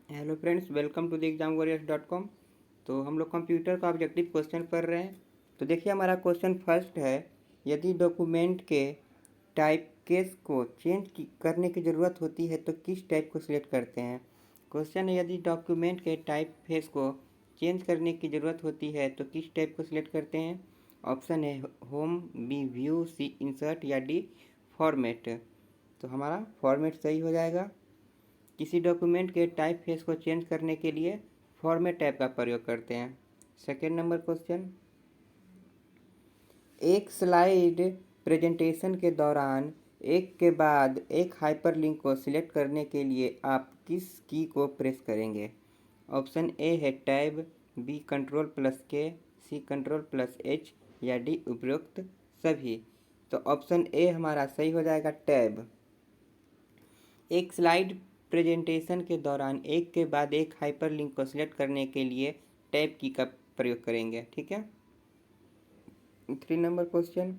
Hello friends, welcome to the examwarriors.com। तो हम लोग कंप्यूटर का ऑब्जेक्टिव क्वेश्चन पढ़ रहे हैं। तो देखिए, हमारा क्वेश्चन फर्स्ट है, यदि डॉक्यूमेंट के टाइप केस को चेंज करने की ज़रूरत होती है तो किस टाइप को सिलेक्ट करते हैं। क्वेश्चन है, यदि डॉक्यूमेंट के टाइप फेस को चेंज करने की ज़रूरत होती है तो किस टाइप को सिलेक्ट करते हैं। ऑप्शन है होम, बी व्यू, सी इंसर्ट या डी फॉर्मेट। तो हमारा फॉर्मेट सही हो जाएगा। किसी डॉक्यूमेंट के टाइप फेस को चेंज करने के लिए फॉर्मेट टैब का प्रयोग करते हैं। सेकेंड नंबर क्वेश्चन, एक स्लाइड प्रेजेंटेशन के दौरान एक के बाद एक हाइपरलिंक को सिलेक्ट करने के लिए आप किस की को प्रेस करेंगे। ऑप्शन ए है टैब, बी कंट्रोल प्लस के, सी कंट्रोल प्लस एच या डी उपरोक्त सभी। तो ऑप्शन ए हमारा सही हो जाएगा, टैब। एक स्लाइड प्रेजेंटेशन के दौरान एक के बाद एक हाइपरलिंक को सिलेक्ट करने के लिए टैब की का प्रयोग करेंगे। ठीक है। 3 नंबर क्वेश्चन,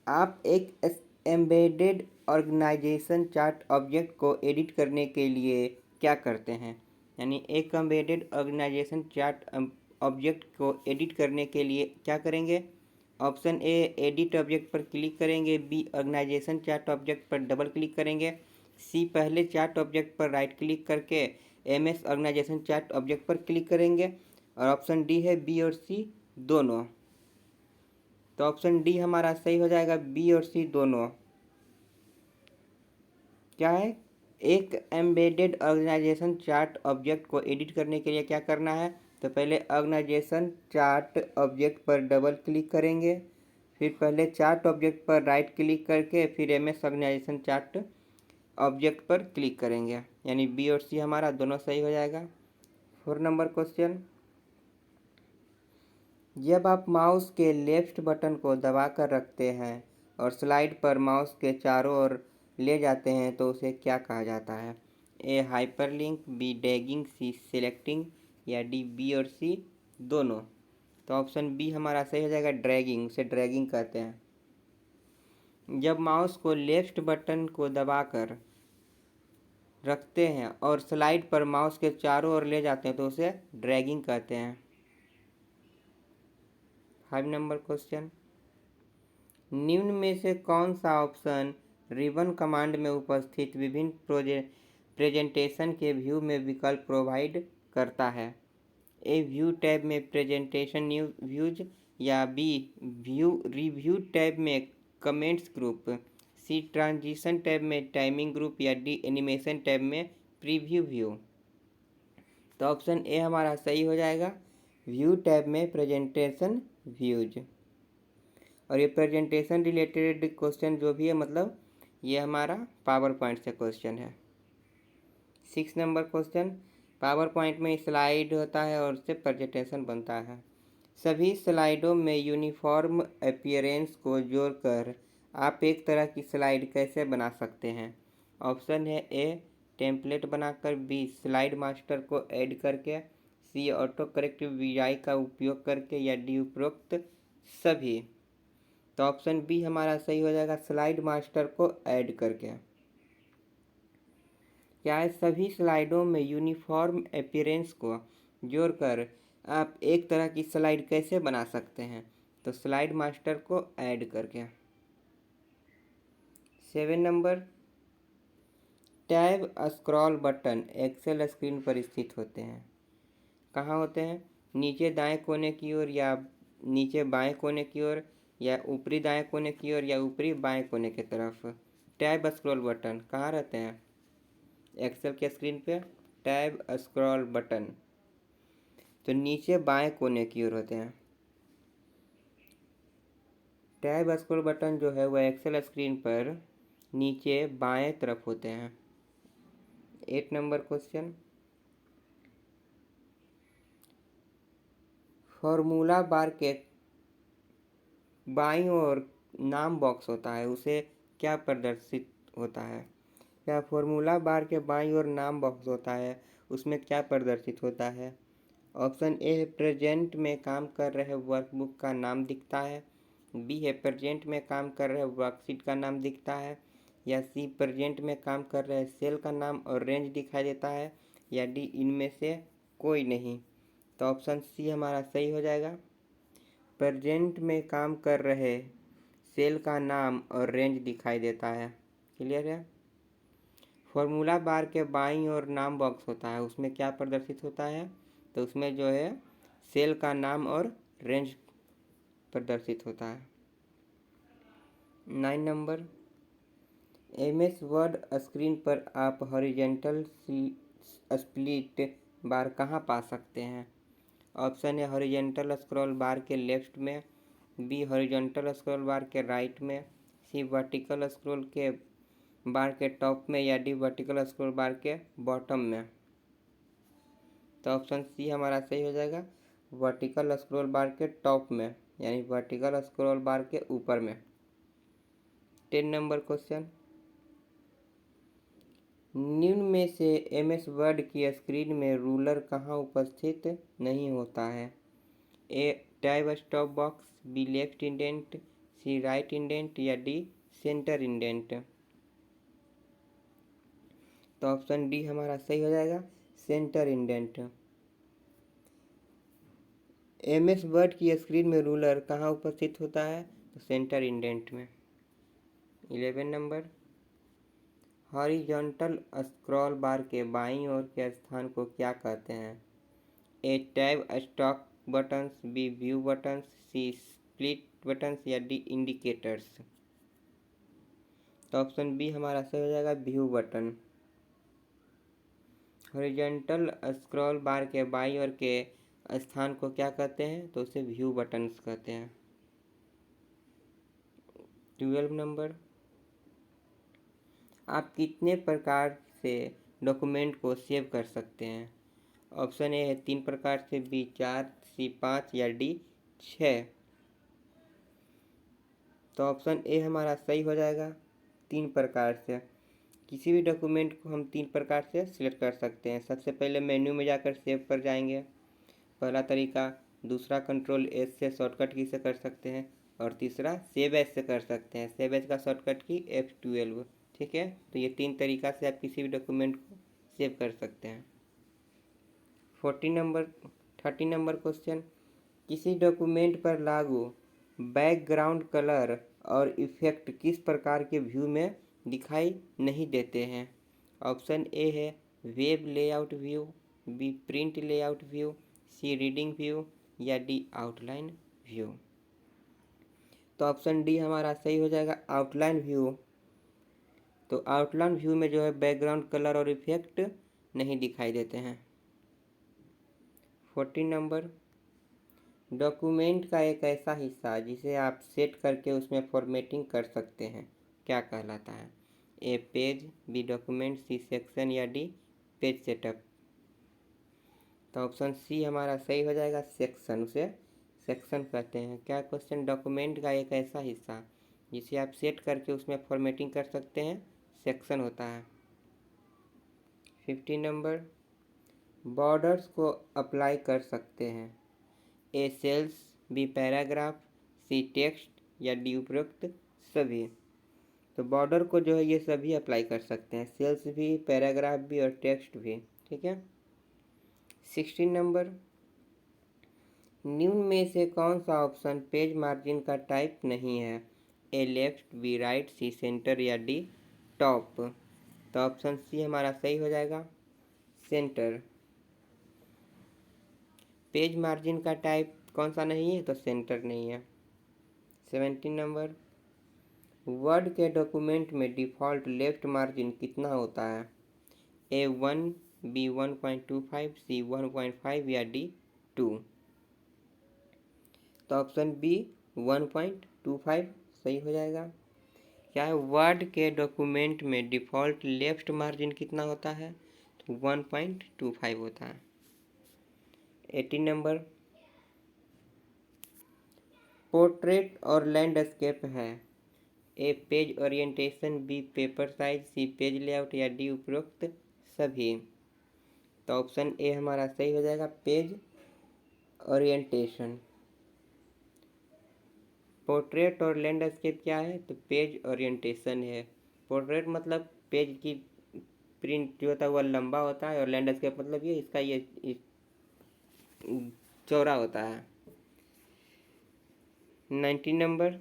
आप एक एम्बेडेड ऑर्गेनाइजेशन चार्ट ऑब्जेक्ट को एडिट करने के लिए क्या करते हैं। यानी एक एम्बेडेड ऑर्गेनाइजेशन चार्ट ऑब्जेक्ट को एडिट करने के लिए क्या करेंगे। ऑप्शन ए एडिट ऑब्जेक्ट पर क्लिक करेंगे, बी ऑर्गेनाइजेशन चार्ट ऑब्जेक्ट पर डबल क्लिक करेंगे, सी पहले चार्ट ऑब्जेक्ट पर राइट क्लिक करके एमएस ऑर्गेनाइजेशन चार्ट ऑब्जेक्ट पर क्लिक करेंगे, और ऑप्शन डी है बी और सी दोनों। तो ऑप्शन डी हमारा सही हो जाएगा, बी और सी दोनों। क्या है, एक एम्बेडेड ऑर्गेनाइजेशन चार्ट ऑब्जेक्ट को एडिट करने के लिए क्या करना है। तो पहले ऑर्गेनाइजेशन चार्ट ऑब्जेक्ट पर डबल क्लिक करेंगे, फिर पहले चार्ट ऑब्जेक्ट पर राइट क्लिक करके फिर एमएस ऑर्गेनाइजेशन चार्ट ऑब्जेक्ट पर क्लिक करेंगे। यानी बी और सी हमारा दोनों सही हो जाएगा। 4 नंबर क्वेश्चन, जब आप माउस के लेफ्ट बटन को दबाकर रखते हैं और स्लाइड पर माउस के चारों ओर ले जाते हैं तो उसे क्या कहा जाता है। ए हाइपरलिंक, बी डैगिंग, सी सिलेक्टिंग या डी बी और सी दोनों। तो ऑप्शन बी हमारा सही हो जाएगा, ड्रैगिंग। उसे ड्रैगिंग कहते हैं। जब माउस को लेफ्ट बटन को दबाकर रखते हैं और स्लाइड पर माउस के चारों ओर ले जाते हैं तो उसे ड्रैगिंग कहते हैं। 5 नंबर क्वेश्चन, निम्न में से कौन सा ऑप्शन रिबन कमांड में उपस्थित विभिन्न प्रेजेंटेशन के व्यू में विकल्प प्रोवाइड करता है। ए व्यू टैब में प्रेजेंटेशन न्यू व्यूज या बी व्यू रिव्यू टैब में कमेंट्स ग्रुप, सी ट्रांजिशन टैब में टाइमिंग ग्रुप या डी एनिमेशन टैब में प्रीव्यू व्यू। तो ऑप्शन ए हमारा सही हो जाएगा, व्यू टैब में प्रेजेंटेशन व्यूज। और ये प्रेजेंटेशन रिलेटेड क्वेश्चन जो भी है, मतलब ये हमारा पावर पॉइंट से क्वेश्चन है। 6 नंबर क्वेश्चन, पावर पॉइंट में स्लाइड होता है और उससे प्रेजेंटेशन बनता है। सभी स्लाइडों में यूनिफॉर्म अपीयरेंस को जोड़कर आप एक तरह की स्लाइड कैसे बना सकते हैं। ऑप्शन है ए टेम्पलेट बनाकर, बी स्लाइड मास्टर को ऐड करके, सी ऑटो करेक्टिव वीआई का उपयोग करके या डी उपरोक्त सभी। तो ऑप्शन बी हमारा सही हो जाएगा, स्लाइड मास्टर को ऐड करके। क्या है, सभी स्लाइडों में यूनिफॉर्म अपीयरेंस को जोड़कर आप एक तरह की स्लाइड कैसे बना सकते हैं। तो स्लाइड मास्टर को ऐड करके। 7 number, tab scroll button excel screen पर स्थित होते हैं। कहाँ होते हैं, नीचे दाएं कोने की ओर या नीचे बाएं कोने की ओर या ऊपरी दाएं कोने की ओर या ऊपरी बाएं कोने की तरफ। टैब स्क्रॉल बटन कहाँ रहते हैं, एक्सेल के स्क्रीन पे टैब स्क्रॉल बटन तो नीचे बाएं कोने की ओर होते हैं। टैब स्क्रॉल बटन जो है वह एक्सेल स्क्रीन पर नीचे बाएं तरफ होते हैं। 8 नंबर क्वेश्चन, फॉर्मूला बार के बाईं ओर नाम बॉक्स होता है, उसे क्या प्रदर्शित होता है। या फॉर्मूला बार के बाईं ओर नाम बॉक्स होता है, उसमें क्या प्रदर्शित होता है। ऑप्शन ए है प्रेजेंट में काम कर रहे वर्कबुक का नाम दिखता है, बी है प्रेजेंट में काम कर रहे वर्कशीट का नाम दिखता है, या सी प्रेजेंट में काम कर रहे सेल का नाम और रेंज दिखाई देता है, या डी इनमें से कोई नहीं। तो ऑप्शन सी हमारा सही हो जाएगा। प्रेजेंट में काम कर रहे सेल का नाम और रेंज दिखाई देता है। क्लियर है। फॉर्मूला बार के बाईं ओर नाम बॉक्स होता है, उसमें क्या प्रदर्शित होता है, तो उसमें जो है सेल का नाम और रेंज प्रदर्शित होता है। 9 नंबर, एमएस वर्ड स्क्रीन पर आप हॉरिजेंटल स्प्लिट बार कहाँ पा सकते हैं। ऑप्शन है हॉरिजेंटल स्क्रॉल बार के लेफ्ट में, बी हॉरिजॉन्टल स्क्रॉल बार के राइट में, सी वर्टिकल स्क्रॉल के बार के टॉप में, या डी वर्टिकल स्क्रॉल बार के बॉटम में। तो ऑप्शन सी हमारा सही हो जाएगा, वर्टिकल स्क्रॉल बार के टॉप में, यानी वर्टिकल स्क्रॉल बार के ऊपर में। 10 नंबर क्वेश्चन, निम्न में से एमएस वर्ड की स्क्रीन में रूलर कहाँ उपस्थित नहीं होता है। A tab stop box, B left indent, C right indent, या डी सेंटर इंडेंट। तो ऑप्शन डी हमारा सही हो जाएगा, सेंटर इंडेंट। एमएस वर्ड की स्क्रीन में रूलर कहाँ उपस्थित होता है, तो सेंटर इंडेंट में। 11 नंबर, हॉरिजॉन्टल स्क्रॉल बार के बाईं ओर के स्थान को क्या कहते हैं। A tab stop buttons, B view buttons, C split buttons, या डी इंडिकेटर्स। तो ऑप्शन बी हमारा सही हो जाएगा, view button. Horizontal scroll bar के बाईं ओर के स्थान को क्या कहते हैं, तो उसे व्यू बटन्स कहते हैं। 12 नंबर, आप कितने प्रकार से डॉक्यूमेंट को सेव कर सकते हैं। ऑप्शन ए है 3 प्रकार से, बी 4, सी 5, या डी 6। तो ऑप्शन ए हमारा सही हो जाएगा, 3 प्रकार से। किसी भी डॉक्यूमेंट को हम 3 प्रकार से सिलेक्ट कर सकते हैं। सबसे पहले मेन्यू में जाकर सेव पर जाएंगे, पहला तरीका। दूसरा कंट्रोल एस से शॉर्टकट की से कर सकते हैं, और तीसरा सेव एज से कर सकते हैं। सेव एज का शॉर्टकट की F12। ठीक है, तो ये 3 तरीका से आप किसी भी डॉक्यूमेंट को सेव कर सकते हैं। 30 नंबर क्वेश्चन, किसी डॉक्यूमेंट पर लागू बैकग्राउंड कलर और इफेक्ट किस प्रकार के व्यू में दिखाई नहीं देते हैं। ऑप्शन ए है web layout view, B print layout view, C reading view, या डी आउटलाइन व्यू। तो ऑप्शन डी हमारा सही हो जाएगा, आउटलाइन व्यू। तो आउटलाइन व्यू में जो है बैकग्राउंड कलर और इफेक्ट नहीं दिखाई देते हैं। 14 नंबर, डॉक्यूमेंट का एक ऐसा हिस्सा जिसे आप सेट करके उसमें फॉर्मेटिंग कर सकते हैं, क्या कहलाता है। A page, B document, C section, या डी पेज सेटअप। तो ऑप्शन सी हमारा सही हो जाएगा, सेक्शन। उसे सेक्शन कहते हैं। क्या क्वेश्चन, डॉक्यूमेंट का एक ऐसा हिस्सा जिसे आप सेट करके उसमें फॉर्मेटिंग कर सकते हैं, सेक्शन होता है। 15 नंबर, बॉर्डर्स को अप्लाई कर सकते हैं। ए सेल्स, बी पैराग्राफ, सी टेक्स्ट, या डी उपरोक्त सभी। तो बॉर्डर को जो है ये सभी अप्लाई कर सकते हैं, सेल्स भी, पैराग्राफ भी, और टेक्स्ट भी। ठीक है। 16 नंबर, निम्न में से कौन सा ऑप्शन पेज मार्जिन का टाइप नहीं है। A left, B right, C centre, या डी टॉप। तो ऑप्शन सी हमारा सही हो जाएगा, सेंटर। पेज मार्जिन का टाइप कौन सा नहीं है, तो सेंटर नहीं है। 17 नंबर, वर्ड के डॉक्यूमेंट में डिफ़ॉल्ट लेफ्ट मार्जिन कितना होता है। ए 1, बी 1.25, सी 1.5, या डी 2। तो ऑप्शन बी 1.25 सही हो जाएगा। क्या है, वर्ड के डॉक्यूमेंट में डिफ़ॉल्ट लेफ्ट मार्जिन कितना होता है, तो 1.25 होता है। 18 नंबर, पोर्ट्रेट और लैंडस्केप है। A page orientation, B paper size, C page layout, या डी उपरोक्त सभी। तो ऑप्शन ए हमारा सही हो जाएगा, पेज ओरिएंटेशन। पोर्ट्रेट और लैंडस्केप क्या है, तो पेज ओरिएंटेशन है। पोर्ट्रेट मतलब पेज की प्रिंट जो होता है वह लंबा होता है, और लैंडस्केप मतलब ये इसका ये चौड़ा होता है। 19 नंबर,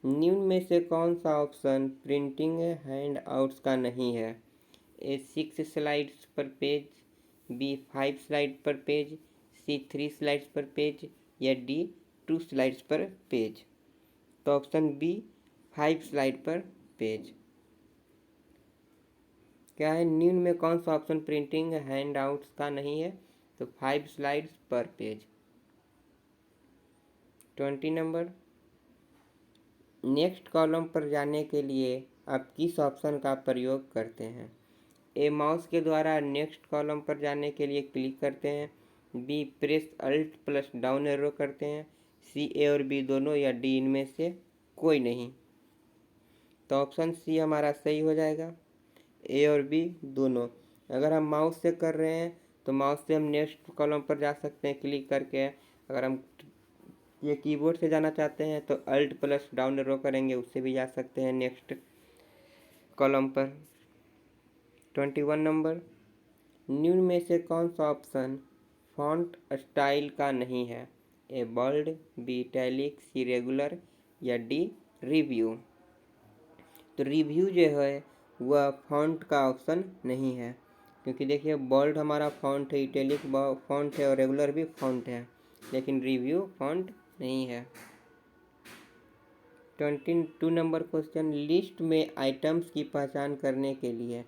निम्न में से कौन सा ऑप्शन प्रिंटिंग हैंड आउट्स का नहीं है? ए 6 स्लाइड्स पर पेज, बी 5 स्लाइड पर पेज, सी 3 स्लाइड्स पर पेज, या डी 2 स्लाइड्स पर पेज। तो ऑप्शन बी 5 स्लाइड पर पेज। क्या है, निम्न में कौन सा ऑप्शन प्रिंटिंग हैंड आउट्स का नहीं है? तो 5 स्लाइड्स पर पेज। 20 नंबर, नेक्स्ट कॉलम पर जाने के लिए आप किस ऑप्शन का प्रयोग करते हैं? ए माउस के द्वारा नेक्स्ट कॉलम पर जाने के लिए क्लिक करते हैं, B press alt plus down arrow करते हैं, सी ए और बी दोनों, या डी इनमें से कोई नहीं। तो ऑप्शन सी हमारा सही हो जाएगा, ए और बी दोनों। अगर हम माउस से कर रहे हैं तो माउस से हम नेक्स्ट कॉलम पर जा सकते हैं क्लिक करके। अगर हम ये कीबोर्ड से जाना चाहते हैं तो अल्ट प्लस डाउन एरो करेंगे, उससे भी जा सकते हैं नेक्स्ट कॉलम पर। 21 नंबर, निम्न में से कौन सा ऑप्शन फॉन्ट स्टाइल का नहीं है? ए बोल्ड, बी इटैलिक, सी रेगुलर, या डी रिव्यू। तो रिव्यू जो है वह फॉन्ट का ऑप्शन नहीं है, क्योंकि देखिए बोल्ड हमारा फॉन्ट है, इटैलिक फॉन्ट है और रेगुलर भी फॉन्ट है, लेकिन रिव्यू फॉन्ट नहीं है। 22 नंबर क्वेश्चन, लिस्ट में आइटम्स की पहचान करने के लिए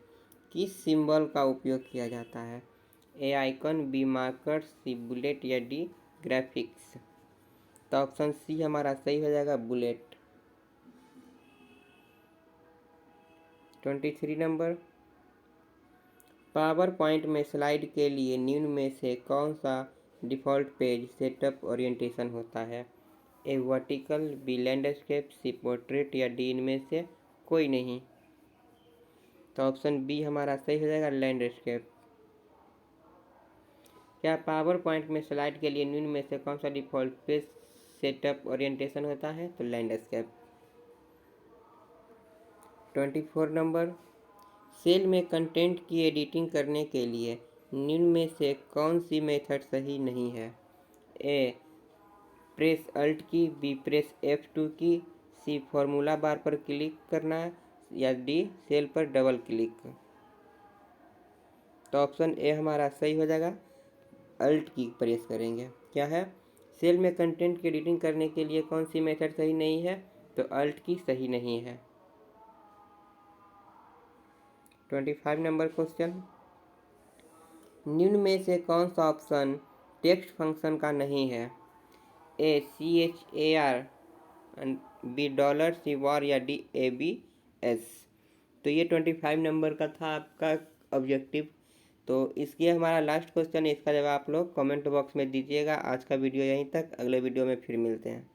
किस सिंबल का उपयोग किया जाता है? ए आइकन, बी मार्कर, सी बुलेट, या डी ग्राफिक्स। तो ऑप्शन सी हमारा सही हो जाएगा, बुलेट। 23 नंबर, पावर पॉइंट में स्लाइड के लिए निम्न में से कौन सा डिफ़ॉल्ट पेज सेटअप ओरिएंटेशन होता है? ए वर्टिकल, बी लैंडस्केप, सी पोर्ट्रेट, या डी इनमें से कोई नहीं। तो ऑप्शन बी हमारा सही हो जाएगा, लैंडस्केप। क्या पावर पॉइंट में स्लाइड के लिए निम्न में से कौन सा डिफ़ॉल्ट पेज सेटअप ओरिएंटेशन होता है? तो लैंडस्केप। 24 नंबर, सेल में कंटेंट की एडिटिंग करने के लिए निम्न में से कौन सी मेथड सही नहीं है? ए प्रेस अल्ट की, बी प्रेस F2 की, सी फॉर्मूला बार पर क्लिक करना, या डी सेल पर डबल क्लिक। तो ऑप्शन ए हमारा सही हो जाएगा, अल्ट की प्रेस करेंगे। क्या है, सेल में कंटेंट की एडिटिंग करने के लिए कौन सी मेथड सही नहीं है? तो अल्ट की सही नहीं है। 25 नंबर क्वेश्चन, निम्न में से कौन सा ऑप्शन टेक्स्ट फंक्शन का नहीं है? ए CHAR, बी डॉलर, सी वॉर, या डी ABS। तो ये 25 नंबर का था आपका ऑब्जेक्टिव। तो इसके हमारा लास्ट क्वेश्चन है, इसका जवाब आप लोग कमेंट बॉक्स में दीजिएगा। आज का वीडियो यहीं तक, अगले वीडियो में फिर मिलते हैं।